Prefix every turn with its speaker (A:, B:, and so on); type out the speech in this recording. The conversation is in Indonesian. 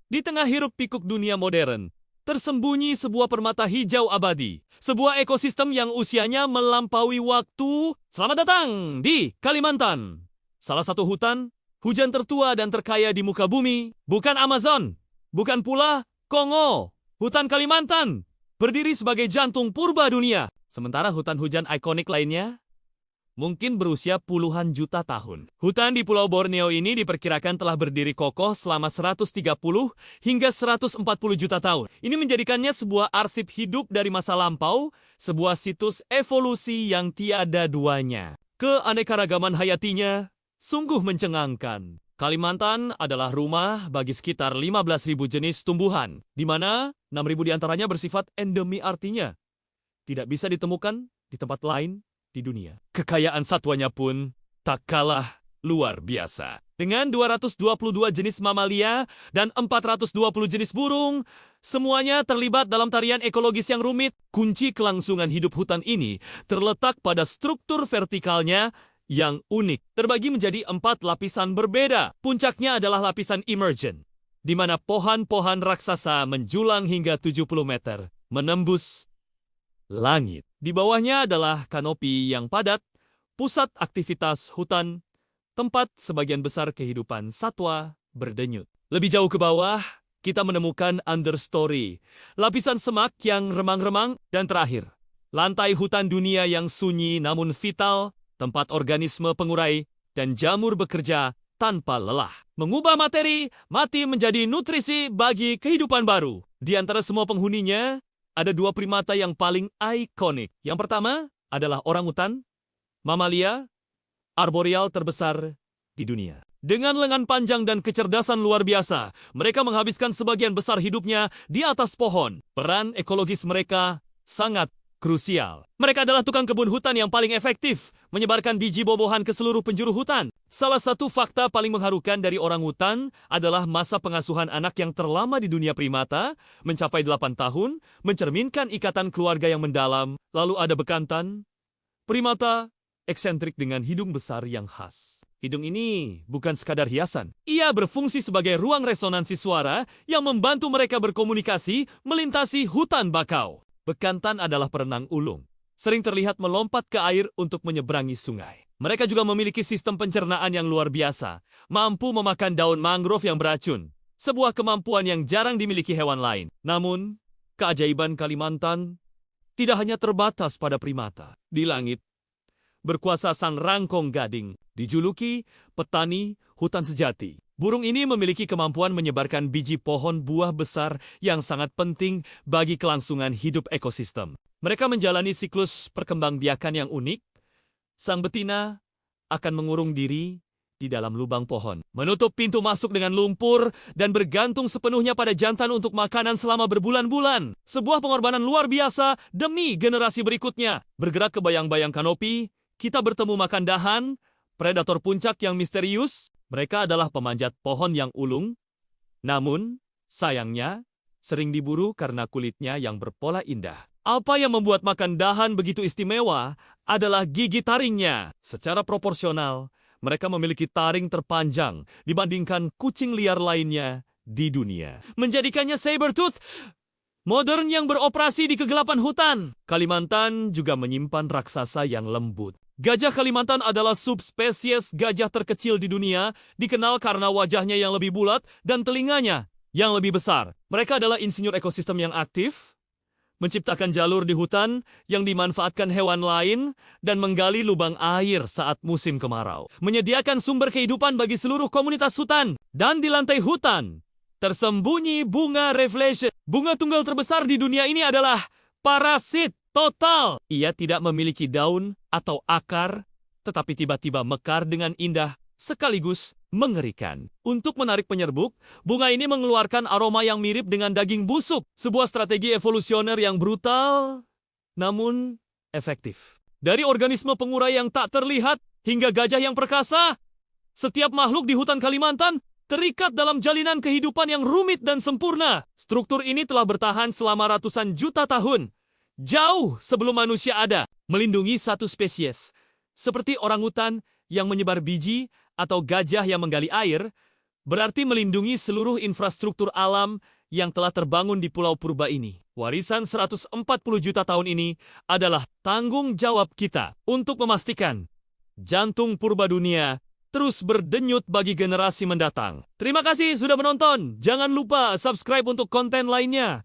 A: Di tengah hiruk-pikuk dunia modern, tersembunyi sebuah permata hijau abadi. Sebuah ekosistem yang usianya melampaui waktu. Selamat datang di Kalimantan. Salah satu hujan tertua dan terkaya di muka bumi. Bukan Amazon, bukan pula Kongo. Hutan Kalimantan berdiri sebagai jantung purba dunia. Sementara hutan hujan ikonik lainnya mungkin berusia puluhan juta tahun. Hutan di Pulau Borneo ini diperkirakan telah berdiri kokoh selama 130 hingga 140 juta tahun. Ini menjadikannya sebuah arsip hidup dari masa lampau, sebuah situs evolusi yang tiada duanya. Keanekaragaman hayatinya sungguh mencengangkan. Kalimantan adalah rumah bagi sekitar 15.000 jenis tumbuhan, di mana 6.000 diantaranya bersifat endemi, artinya tidak bisa ditemukan di tempat lain di dunia. Kekayaan satwanya pun tak kalah luar biasa. Dengan 222 jenis mamalia dan 420 jenis burung, semuanya terlibat dalam tarian ekologis yang rumit. Kunci kelangsungan hidup hutan ini terletak pada struktur vertikalnya yang unik, terbagi menjadi 4 lapisan berbeda. Puncaknya adalah lapisan emergent, di mana pohon-pohon raksasa menjulang hingga 70 meter, menembus langit. Di bawahnya adalah kanopi yang padat, pusat aktivitas hutan, tempat sebagian besar kehidupan satwa berdenyut. Lebih jauh ke bawah, kita menemukan understory, lapisan semak yang remang-remang, dan terakhir, lantai hutan dunia yang sunyi namun vital, tempat organisme pengurai dan jamur bekerja tanpa lelah. Mengubah materi mati menjadi nutrisi bagi kehidupan baru. Di antara semua penghuninya, ada 2 primata yang paling ikonik. Yang pertama adalah orangutan, mamalia arboreal terbesar di dunia. Dengan lengan panjang dan kecerdasan luar biasa, mereka menghabiskan sebagian besar hidupnya di atas pohon. Peran ekologis mereka sangat krusial. Mereka adalah tukang kebun hutan yang paling efektif, menyebarkan biji bobohan ke seluruh penjuru hutan. Salah satu fakta paling mengharukan dari orangutan adalah masa pengasuhan anak yang terlama di dunia primata, mencapai 8 tahun, mencerminkan ikatan keluarga yang mendalam. Lalu ada bekantan, primata eksentrik dengan hidung besar yang khas. Hidung ini bukan sekadar hiasan. Ia berfungsi sebagai ruang resonansi suara yang membantu mereka berkomunikasi melintasi hutan bakau. Bekantan adalah perenang ulung, sering terlihat melompat ke air untuk menyeberangi sungai. Mereka juga memiliki sistem pencernaan yang luar biasa, mampu memakan daun mangrove yang beracun, sebuah kemampuan yang jarang dimiliki hewan lain. Namun, keajaiban Kalimantan tidak hanya terbatas pada primata. Di langit, berkuasa sang rangkong gading, dijuluki petani hutan sejati. Burung ini memiliki kemampuan menyebarkan biji pohon buah besar yang sangat penting bagi kelangsungan hidup ekosistem. Mereka menjalani siklus perkembangbiakan yang unik. Sang betina akan mengurung diri di dalam lubang pohon, menutup pintu masuk dengan lumpur, dan bergantung sepenuhnya pada jantan untuk makanan selama berbulan-bulan. Sebuah pengorbanan luar biasa demi generasi berikutnya. Bergerak ke bayang-bayang kanopi, kita bertemu makan dahan, predator puncak yang misterius. Mereka adalah pemanjat pohon yang ulung, namun sayangnya sering diburu karena kulitnya yang berpola indah. Apa yang membuat makan dahan begitu istimewa adalah gigi taringnya. Secara proporsional, mereka memiliki taring terpanjang dibandingkan kucing liar lainnya di dunia, menjadikannya saber-tooth modern yang beroperasi di kegelapan hutan. Kalimantan juga menyimpan raksasa yang lembut. Gajah Kalimantan adalah subspesies gajah terkecil di dunia, dikenal karena wajahnya yang lebih bulat dan telinganya yang lebih besar. Mereka adalah insinyur ekosistem yang aktif, menciptakan jalur di hutan yang dimanfaatkan hewan lain, dan menggali lubang air saat musim kemarau. Menyediakan sumber kehidupan bagi seluruh komunitas hutan. Dan di lantai hutan, tersembunyi bunga Rafflesia. Bunga tunggal terbesar di dunia ini adalah parasit total. Ia tidak memiliki daun atau akar, tetapi tiba-tiba mekar dengan indah sekaligus mengerikan. Untuk menarik penyerbuk, bunga ini mengeluarkan aroma yang mirip dengan daging busuk. Sebuah strategi evolusioner yang brutal, namun efektif. Dari organisme pengurai yang tak terlihat hingga gajah yang perkasa, setiap makhluk di hutan Kalimantan terikat dalam jalinan kehidupan yang rumit dan sempurna. Struktur ini telah bertahan selama ratusan juta tahun, jauh sebelum manusia ada, melindungi satu spesies, seperti orangutan yang menyebar biji atau gajah yang menggali air. berarti melindungi seluruh infrastruktur alam yang telah terbangun di Pulau Purba ini. Warisan 140 juta tahun ini adalah tanggung jawab kita untuk memastikan jantung purba dunia terus berdenyut bagi generasi mendatang. Terima kasih sudah menonton. Jangan lupa subscribe untuk konten lainnya.